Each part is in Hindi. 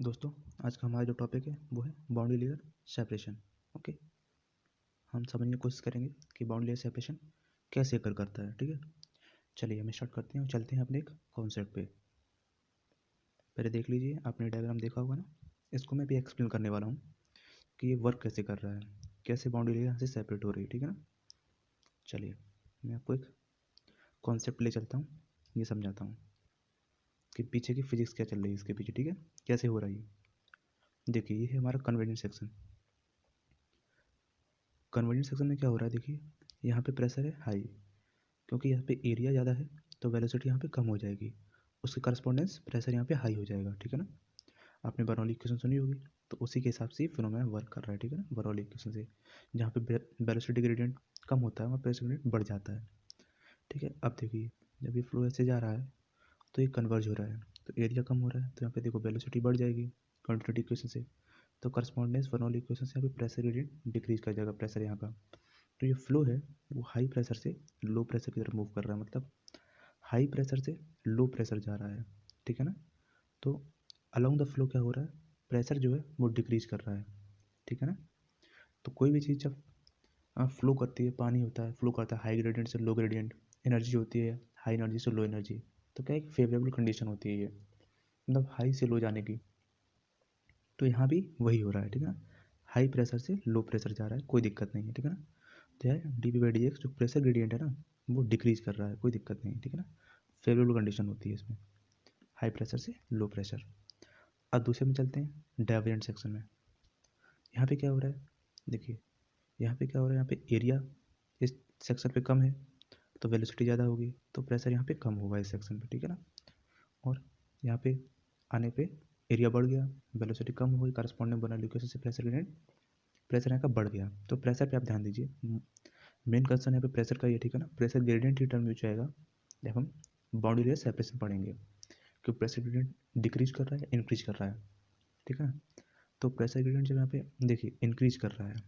दोस्तों, आज का हमारा जो टॉपिक है वो है बाउंड्री लेयर सेपरेशन। ओके, हम समझने की कोशिश करेंगे कि बाउंड्री लेयर सेपरेशन कैसे करता है। ठीक है, चलिए हम स्टार्ट करते हैं और चलते हैं अपने एक कॉन्सेप्ट पे। पहले देख लीजिए, आपने डायग्राम देखा होगा ना, इसको मैं भी एक्सप्लेन करने वाला हूँ कि ये वर्क कैसे कर रहा है, कैसे बाउंड्री लेयर यहाँ से सेपरेट हो रही है। ठीक है ना, चलिए मैं आपको एक कॉन्सेप्ट ले चलता हूँ, ये समझाता हूँ कि पीछे की फिजिक्स क्या चल रही है इसके पीछे। ठीक है, कैसे हो रही है। देखिए, ये है हमारा कन्वर्जेंट सेक्शन। कन्वर्जेंट सेक्शन में क्या हो रहा है, देखिए यहाँ पे प्रेशर है हाई, क्योंकि यहाँ पे एरिया ज़्यादा है तो वेलोसिटी यहाँ पे कम हो जाएगी, उसके करस्पॉन्डेंस प्रेशर यहाँ पे हाई हो जाएगा। ठीक है ना, आपने बर्नौली इक्वेशन सुनी होगी, तो उसी के हिसाब से फिनोमेना वर्क कर रहा है। ठीक है ना, बर्नौली इक्वेशन से जहाँ पे वेलोसिटी ग्रेडियंट कम होता है वहाँ प्रेशर ग्रेडियंट बढ़ जाता है। ठीक है, अब देखिए जब ये फ्लो ऐसे जा रहा है तो ये कन्वर्ज हो रहा है, तो एरिया कम हो रहा है, तो यहाँ पे देखो वेलोसिटी बढ़ जाएगी कंटिन्यूटी इक्वेशन से, तो करस्पॉन्डेंस बर्नौली इक्वेशन से यहाँ पे प्रेशर ग्रेडियंट डिक्रीज कर जाएगा, प्रेशर यहाँ का। तो ये फ्लो है वो हाई प्रेशर से लो प्रेशर की तरफ मूव कर रहा है, मतलब हाई प्रेशर से लो प्रेशर जा रहा है। ठीक है ना, तो अलोंग द फ्लो क्या हो रहा है, प्रेशर जो है वो डिक्रीज कर रहा है। ठीक है ना, तो कोई भी चीज़ जब फ्लो करती है, पानी होता है फ्लो करता है हाई ग्रेडियंट से लो ग्रेडियंट, एनर्जी होती है हाई एनर्जी से लो एनर्जी, तो क्या एक फेवरेबल कंडीशन होती है ये, मतलब हाई से लो जाने की। तो यहाँ भी वही हो रहा है। ठीक है ना, हाई प्रेशर से लो प्रेशर जा रहा है, कोई दिक्कत नहीं है। ठीक है ना, तो यार D P by D x जो प्रेशर ग्रेडियंट है ना वो डिक्रीज कर रहा है, कोई दिक्कत नहीं है। ठीक है ना, फेवरेबल कंडीशन होती है इसमें, हाई प्रेशर से लो प्रेशर। अब दूसरे में चलते हैं डाइवर्जेंट सेक्शन में। यहाँ पे क्या हो रहा है, देखिए यहाँ पे क्या हो रहा है, यहाँ पे एरिया इस सेक्शन पे कम है तो वेलोसिटी ज़्यादा होगी, तो प्रेशर यहाँ पे कम होगा इस सेक्शन पे। ठीक है ना, और यहाँ पे आने पे एरिया बढ़ गया, वेलोसिटी कम हो गई, करस्पॉन्डिंग बर्नौली इक्वेशन से प्रेशर यहाँ का बढ़ गया। तो प्रेशर पे आप ध्यान दीजिए, मेन कंसर्न यहाँ पे प्रेशर का ही है। ठीक है ना, प्रेशर ग्रेडियंट ही टर्म यूज आएगा जब हम बाउंड्री लेयर सेपरेशन पढ़ेंगे, क्योंकि प्रेशर ग्रेडियंट डिक्रीज कर रहा है इंक्रीज कर रहा है। ठीक है ना, तो प्रेशर ग्रेडियंट जब यहाँ पे देखिए इंक्रीज कर रहा है,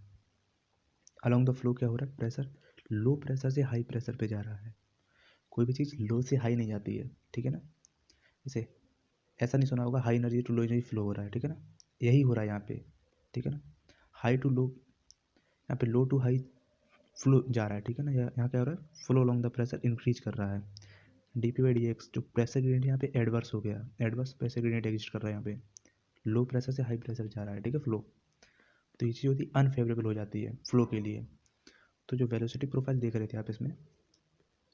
अलोंग द फ्लो क्या हो रहा है, प्रेशर लो प्रेशर से हाई प्रेशर पे जा रहा है। कोई भी चीज़ लो से हाई नहीं जाती है। ठीक है ना, जैसे ऐसा नहीं सुना होगा high energy to low energy flow हो रहा है। ठीक है ना, यही हो रहा है यहाँ पे। ठीक है ना, हाई टू लो, यहाँ पे लो टू हाई फ्लो जा रहा है। ठीक है ना, यहाँ क्या हो रहा है, flow along the pressure increase कर रहा है। D P by D x जो प्रेशर ग्रेडियंट यहाँ पे एडवर्स हो गया, एडवर्स प्रेशर ग्रेडियंट एग्जिस्ट कर रहा है यहाँ पे, लो प्रेशर से हाई प्रेशर जा रहा है। ठीक है, फ्लो, तो ये चीज़ होती है अनफेवरेबल हो जाती है फ्लो के लिए। तो जो वेलोसिटी प्रोफाइल देख रहे थे आप, इसमें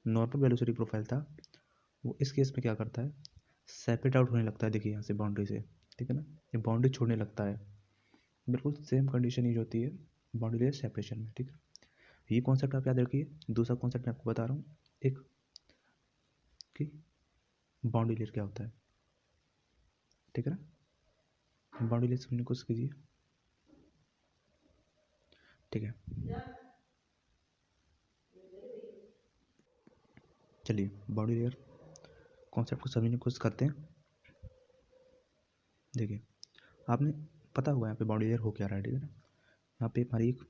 नॉर्मल वेलोसिटी प्रोफाइल था, वो इस केस में क्या करता है, सेपरेट आउट होने लगता है। देखिए यहाँ से बाउंड्री से, ठीक है ना, ये बाउंड्री छोड़ने लगता है। बिल्कुल सेम कंडीशन यूज होती है बाउंड्री लेयर सेपरेशन में। ठीक है, ये कॉन्सेप्ट आप याद रखिए। दूसरा कॉन्सेप्ट मैं आपको बता रहा हूँ एक, कि बाउंड्री लेयर क्या होता है। ठीक है ना, बाउंड्री लेयर समझने की कोशिश कीजिए। ठीक है, चलिए बाउंड्री लेयर कॉन्सेप्ट को समझने की कोशिश करते हैं। देखिए आपने पता होगा यहाँ पे बाउंड्री लेयर हो क्या रहा है। ठीक है ना, यहाँ पे हमारी एक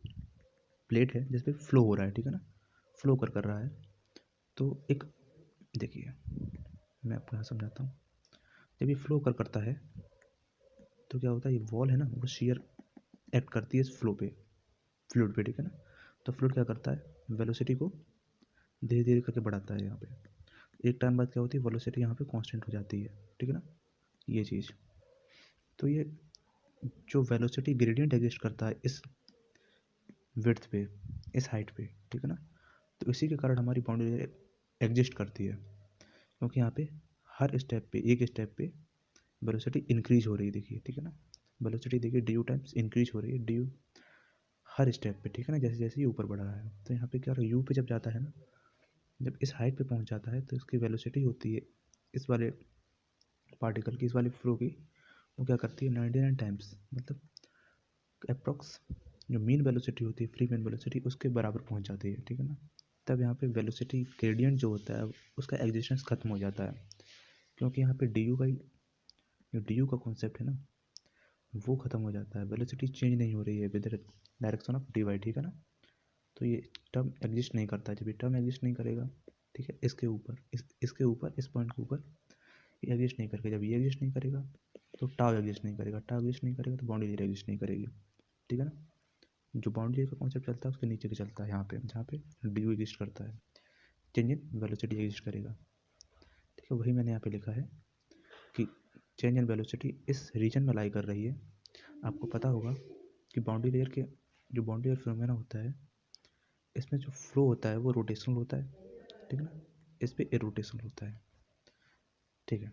प्लेट है जिस पे फ्लो हो रहा है। ठीक है ना, फ्लो कर रहा है, तो एक देखिए मैं आपको यहाँ समझाता हूँ। जब ये फ्लो करता है तो क्या होता है, ये वॉल है ना वो शेयर एक्ट करती है इस फ्लो पे, फ्लूइड पे। ठीक है ना, तो फ्लूइड क्या करता है, वेलोसिटी को धीरे धीरे करके बढ़ाता है। यहाँ पे एक टाइम बाद क्या होती है, वेलोसिटी यहाँ पे कांस्टेंट हो जाती है। ठीक है ना, ये चीज़, तो ये जो वेलोसिटी ग्रेडियंट एग्जिस्ट करता है इस विड्थ पे, इस हाइट पे, ठीक है ना, तो इसी के कारण हमारी बाउंड्री एग्जिस्ट करती है, क्योंकि यहाँ पे हर स्टेप पे, एक स्टेप पे वेलोसिटी इंक्रीज हो रही है। देखिए, ठीक है ना, वेलोसिटी देखिए डी यू टाइम्स इंक्रीज हो रही है, डी यू हर स्टेप पे। ठीक है ना, जैसे जैसे ये ऊपर बढ़ रहा है, तो यहाँ पे क्या हो रहा है, यू पे जब जाता है ना, जब इस हाइट पे पहुँच जाता है तो इसकी वेलोसिटी होती है इस वाले पार्टिकल की, इस वाले फ्लो की, वो क्या करती है 99 टाइम्स, मतलब अप्रॉक्स जो मीन वेलोसिटी होती है, फ्री मीन वेलोसिटी, उसके बराबर पहुंच जाती है। ठीक है ना, तब यहाँ पे वेलोसिटी ग्रेडियंट जो होता है उसका एग्जिस्टेंस खत्म हो जाता है, क्योंकि यहाँ पे डी यू का जो डी यू का कॉन्सेप्ट है ना वो खत्म हो जाता है, वेलोसिटी चेंज नहीं हो रही है with direction of D Y. ठीक है ना, तो ये टर्म एग्जिस्ट नहीं करता। जब ये टर्म एग्जिस्ट नहीं करेगा, ठीक है, इसके ऊपर इसके ऊपर इस पॉइंट के ऊपर ये एग्जिस्ट नहीं करेगा, जब ये एग्जिस्ट नहीं करेगा तो टाउ एग्जिस्ट नहीं करेगा, टाउ एग्जिस्ट नहीं करेगा तो बाउंड्री लेयर एग्जिस्ट नहीं करेगी, ठीक है ना। जो बाउंड्री लेयर का कॉन्सेप्ट चलता है उसके नीचे के चलता है यहाँ पे, जहाँ पे डी यू एग्जिस्ट करता है, चेंज इन वेलोसिटी एग्जिस्ट करेगा, ठीक है। वही मैंने यहाँ पे लिखा है कि चेंज इन वेलोसिटी इस रीजन में लाई कर रही है। आपको पता होगा कि बाउंड्री लेयर के जो बाउंड्री लेयर फिनोमेना होता है, इसमें जो फ्लो होता है वो रोटेशनल होता है, ठीक है ना, इस पर इरोटेशनल होता है, ठीक है।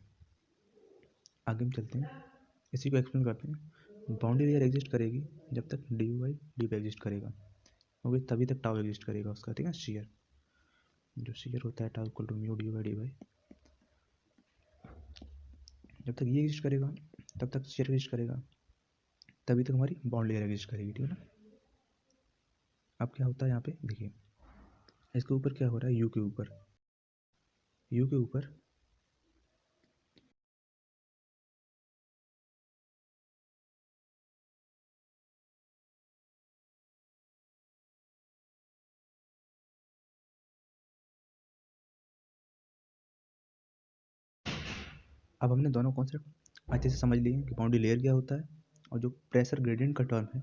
आगे हम चलते हैं, इसी को एक्सप्लेन करते हैं। बाउंड्री लेयर एग्जिस्ट करेगी जब तक डी यू बाई डी पे एग्जिस्ट करेगा, क्योंकि तभी तक टाउ एग्जिस्ट करेगा उसका, ठीक है। शेयर, जो शेयर होता है tau equal to mu D by, जब तक ये एग्जिस्ट करेगा तब तक शेयर एग्जिस्ट करेगा, तभी तक हमारी बाउंड्री लेयर एग्जिस्ट करेगी, ठीक है ना। अब क्या होता है यहाँ पे देखिए, इसके ऊपर क्या हो रहा है, यू के ऊपर, यू के ऊपर अब हमने दोनों कॉन्सेप्ट अच्छे से समझ लिए कि बाउंड्री लेयर क्या होता है और जो प्रेशर ग्रेडियंट का टर्म है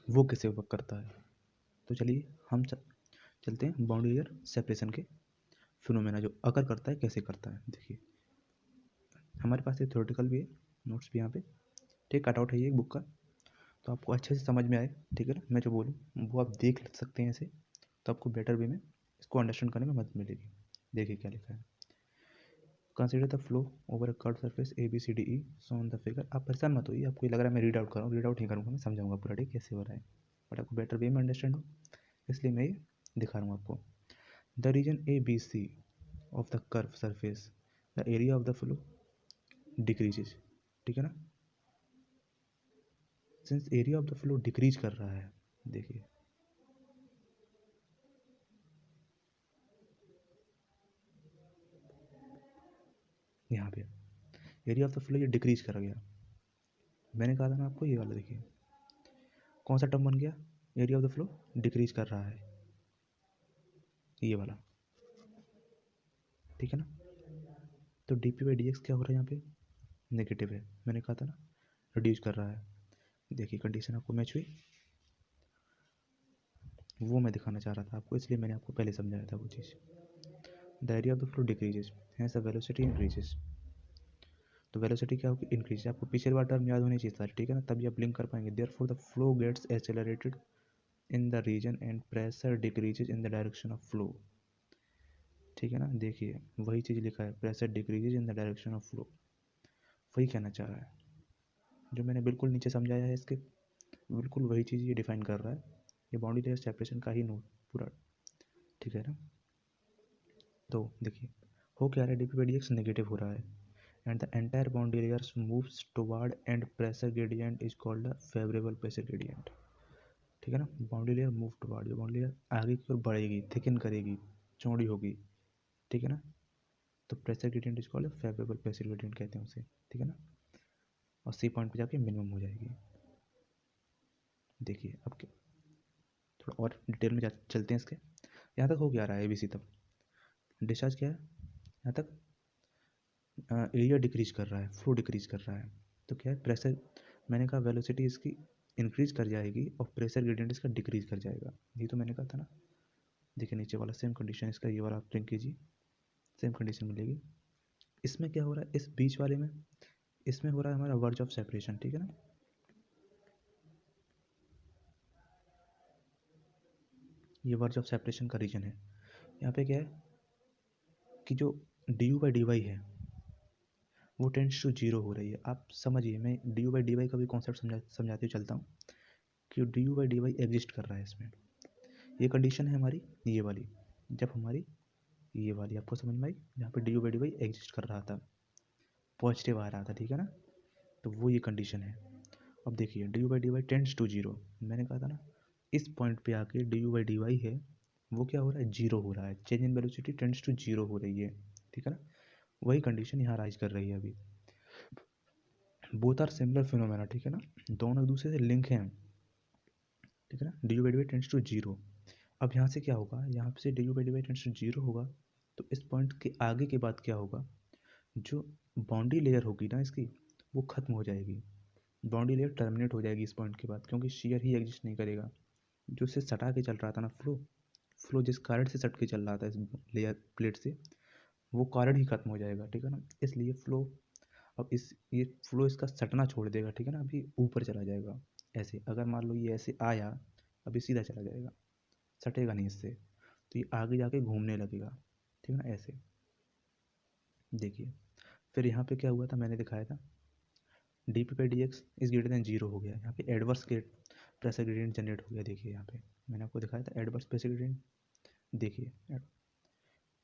वो कैसे वर्क करता है। तो चलिए हम चलते हैं बाउंड्री लेयर सेपरेशन के फिनोमेना जो अकर करता है कैसे करता है। देखिए हमारे पास एक थ्योरेटिकल भी है, नोट्स भी यहाँ पे, ठीक, कट आउट है ये एक बुक का, तो आपको अच्छे से समझ में आए, ठीक है ना। मैं जो बोलूँ वो आप देख सकते हैं ऐसे, तो आपको बेटर वे में इसको अंडरस्टैंड करने में मदद मिलेगी। देखिए क्या लिखा है, consider the flow over a curve surface A B C D E so on the figure. आप परेशान मत होइए, आपको ये लग रहा है मैं रीड आउट कर रहा हूँ, रीड आउट नहीं करूँगा, मैं समझाऊंगा पूरा, ठीक कैसे हो रहा है, बट आपको बेटर वे में अंडरस्टैंड हो इसलिए मैं ये दिखा रहा हूँ आपको। The region A B C of the curve surface, the area of the flow decreases, ठीक है ना। Since area of the flow decrease कर रहा है, देखिए यहाँ पे एरिया ऑफ द फ्लो ये डिक्रीज कर गया, मैंने कहा था ना आपको, ये वाला देखिए कौन सा टर्म बन गया, area of the flow decrease कर रहा है, ये वाला, ठीक है ना। तो D P by D x क्या हो रहा है यहाँ पे, नेगेटिव है, मैंने कहा था ना रिड्यूस कर रहा है। देखिए कंडीशन आपको मैच हुई, वो मैं दिखाना चाह रहा था आपको, इसलिए मैंने आपको पहले समझाया था वो चीज़। The area of the flow decreases hence the velocity increases, तो वेलोसिटी क्या होगी, इंक्रीज। आपको पिछले वाला टर्म याद होनी चाहिए सारे, ठीक है ना, तभी आप लिंक कर पाएंगे। Therefore the flow gets accelerated in the region and pressure decreases in the direction of flow, ठीक है ना। देखिए वही चीज़ लिखा है, pressure decreases in the direction of flow, वही कहना चाह रहा है जो मैंने बिल्कुल नीचे समझाया है इसके, बिल्कुल वही चीज़ ये डिफाइन कर रहा है, ये बाउंड्री लेयर सेपरेशन का ही नोट पूरा, ठीक है ना। तो देखिए हो क्या रहा है, D P by D x negative हो रहा है and the entire boundary layers moves toward and pressure gradient is called the favourable pressure gradient, ठीक है ना। बाउंड्री लेयर मूव टुवर्ड, जो बाउंड्री लेयर आगे की ओर बढ़ेगी, थिकन करेगी, चौड़ी होगी, ठीक है ना, तो pressure gradient is called favourable pressure gradient कहते हैं उसे, ठीक है ना, और सी पॉइंट पे जाके मिनिमम हो जाएगी। देखिए अब थोड़ा और डिटेल में चलते हैं इसके, यहाँ तक हो क्या रहा है ए बी सी तक, डिस्चार्ज क्या है यहाँ तक, एरिया डिक्रीज कर रहा है, फ्लो डिक्रीज कर रहा है, तो क्या है प्रेशर, मैंने कहा वेलोसिटी इसकी इंक्रीज कर जाएगी और प्रेशर ग्रेडियंट इसका डिक्रीज कर जाएगा, ये तो मैंने कहा था ना। देखिए नीचे वाला सेम कंडीशन इसका, ये वाला आप प्रिंट कीजिए, सेम कंडीशन मिलेगी। इसमें क्या हो रहा है, इस बीच वाले में, इसमें हो रहा है हमारा वर्ज ऑफ सेपरेशन, ठीक है ना। ये वर्ज ऑफ सेपरेशन का रीजन है, यहाँ पे क्या है कि जो D U by D Y है वो टेंड्स टू जीरो हो रही है। आप समझिए, मैं D U by D Y का भी कॉन्सेप्ट समझाते हुए चलता हूँ कि D U by D Y exist कर रहा है इसमें। ये कंडीशन है हमारी ये वाली, जब हमारी ये वाली आपको समझ में आई, जहाँ पे D U by D Y exist कर रहा था, पॉजिटिव आ रहा था, ठीक है ना, तो वो ये कंडीशन है। अब देखिए D U by D Y tends to zero, मैंने कहा था ना इस पॉइंट पे आके D U by D Y है वो क्या हो रहा है, जीरो हो रहा है, change in velocity tends to zero हो रही है, ठीक है ना। वही कंडीशन यहाँ राइज कर रही है अभी, बोथ आर सिमिलर फिनोमेना, ठीक है ना, दोनों एक दूसरे से लिंक हैं, ठीक है ना। D U by D Y tends to zero, अब यहाँ से क्या होगा, यहाँ से D U by D Y tends to zero होगा, तो इस पॉइंट के आगे के बाद क्या होगा, जो बाउंड्री लेयर होगी ना इसकी, वो खत्म हो जाएगी, बाउंड्री लेयर टर्मिनेट हो जाएगी इस पॉइंट के बाद, क्योंकि शेयर ही एग्जिस्ट नहीं करेगा। जो उससे सटा के चल रहा था ना फ्लो, फ्लो जिस कारण से सट के चल रहा था इस लेयर प्लेट से, वो कारण ही खत्म हो जाएगा, ठीक है ना। इसलिए फ्लो अब ये फ्लो इसका सटना छोड़ देगा, ठीक है ना। अभी ऊपर चला जाएगा ऐसे, अगर मान लो ये ऐसे आया, अभी सीधा चला जाएगा, सटेगा नहीं इससे, तो ये आगे जाके घूमने लगेगा, ठीक है ना, ऐसे। देखिए फिर यहाँ पे क्या हुआ था, मैंने दिखाया था D P by D X is greater than zero हो गया, यहाँ पे एडवर्स प्रेशर ग्रेडियंट जनरेट हो गया। देखिए यहाँ पे मैंने आपको दिखाया था एडवर्स प्रेशर ग्रेडियंट। देखिए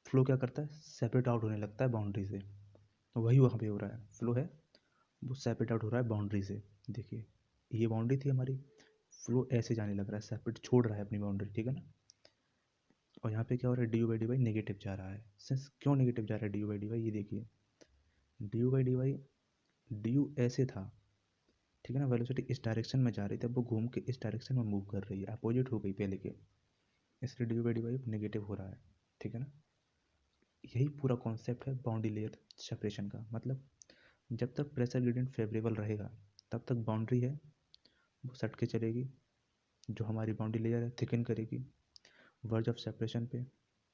फ्लो क्या करता है, सेपरेट आउट होने लगता है बाउंड्री से, तो वही वहाँ पे हो रहा है, फ्लो है वो सेपरेट आउट हो रहा है बाउंड्री से। देखिए ये बाउंड्री थी हमारी, फ्लो ऐसे जाने लग रहा है, सेपरेट छोड़ रहा है अपनी बाउंड्री, ठीक है ना। और यहाँ पे क्या हो रहा है, D U by D Y negative जा रहा है। सिंस क्यों नेगेटिव जा रहा है D U by D Y, ये देखिए D U by D Y, D U ऐसे था, ठीक है ना, वेलोसिटी इस डायरेक्शन में जा रही थी, अब वो घूम के इस डायरेक्शन में मूव कर रही है, अपोजिट हो गई पहले के, इसलिए D U by D Y negative हो रहा है, ठीक है ना। यही पूरा कॉन्सेप्ट है बाउंड्री लेयर सेपरेशन का। मतलब जब तक प्रेशर ग्रेडियंट फेवरेबल रहेगा तब तक बाउंड्री है वो सट के चलेगी, जो हमारी बाउंड्री लेयर है थिकन करेगी वर्ज ऑफ सेपरेशन पे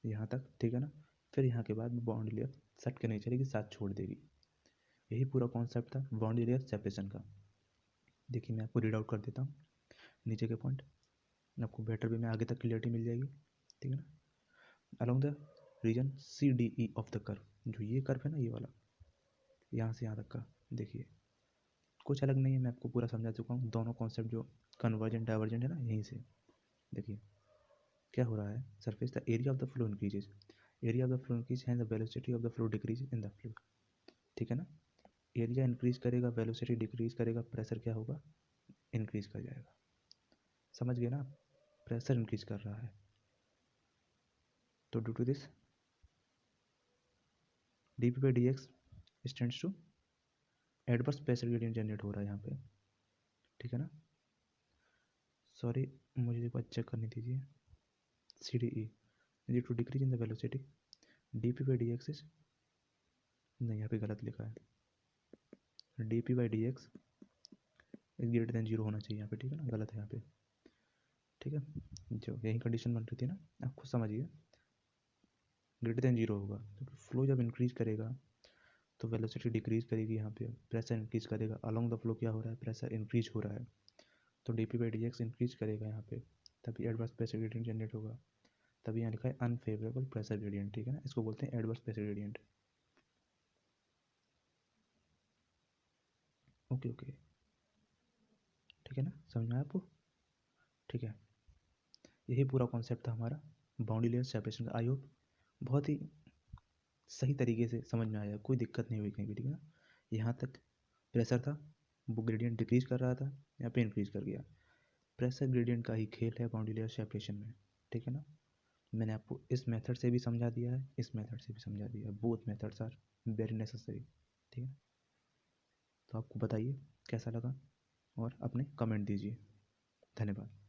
यहाँ तक, ठीक है ना। फिर यहाँ के बाद बाउंड्री लेयर सट के नहीं चलेगी, साथ छोड़ देगी। यही पूरा कॉन्सेप्ट था बाउंड्री लेयर सेपरेशन का। देखिए मैं आपको रीड आउट कर देता हूँ नीचे के पॉइंट, आपको बेटर वे में आगे तक क्लियरिटी मिल जाएगी, ठीक है ना। Along the region C D E of the curve, जो ये कर्व है ना, ये वाला यहाँ से यहाँ तक का, देखिए कुछ अलग नहीं है, मैं आपको पूरा समझा चुका हूँ। दोनों कॉन्सेप्ट जो कन्वर्जेंट डाइवर्जेंट है ना, यहीं से देखिए क्या हो रहा है, surface the area of the flow increases, area of the flow increase है, the velocity of the flow decrease in the flow, ठीक है ना। एरिया इंक्रीज करेगा, वेलोसिटी डिक्रीज करेगा, प्रेशर क्या होगा, इंक्रीज कर जाएगा। समझ गए ना आप, प्रेशर इंक्रीज कर रहा है, तो due to this D P by D X stands to adverse pressure gradient generate हो रहा है यहाँ पे, ठीक है ना। सॉरी मुझे एक बार चेक करनी दीजिए, C D E due to decrease in the velocity D P by D X is, नहीं यहाँ पे गलत लिखा है, D P by D X is greater than zero होना चाहिए यहाँ पे, ठीक है ना, गलत है यहाँ पे, ठीक है। जो यही कंडीशन बन रही थी ना, आप खुद समझिए, ग्रेटर देन जीरो होगा, क्योंकि फ्लो जब इंक्रीज करेगा तो वेलोसिटी डिक्रीज करेगी, यहाँ पे प्रेशर इंक्रीज करेगा, अलोंग द फ्लो क्या हो रहा है, प्रेशर इंक्रीज हो रहा है, तो D P by D x increase करेगा यहाँ पे, तभी एडवर्स प्रेशर ग्रेडियंट जनरेट होगा। तभी यहाँ लिखा है अनफेवरेबल प्रेशर ग्रेडियंट, ठीक है ना, इसको बोलते हैं adverse pressure gradient. Okay okay, ठीक है ना, समझ में आया आपको, ठीक है। यही पूरा कॉन्सेप्ट था हमारा बाउंड्री लेयर सेपरेशन का। आई होप बहुत ही सही तरीके से समझ में आया, कोई दिक्कत नहीं हुई कहीं भी, ठीक है ना। यहाँ तक प्रेशर था, वो ग्रेडियंट डिक्रीज कर रहा था, यहाँ पे इंक्रीज कर गया। प्रेशर ग्रेडियंट का ही खेल है बाउंड्री लेयर सेपरेशन में, ठीक है ना। मैंने आपको इस मेथड से भी समझा दिया है, इस मेथड से भी समझा दिया है, both methods are very necessary, ठीक है। तो आपको बताइए कैसा लगा, और अपने कमेंट दीजिए। धन्यवाद।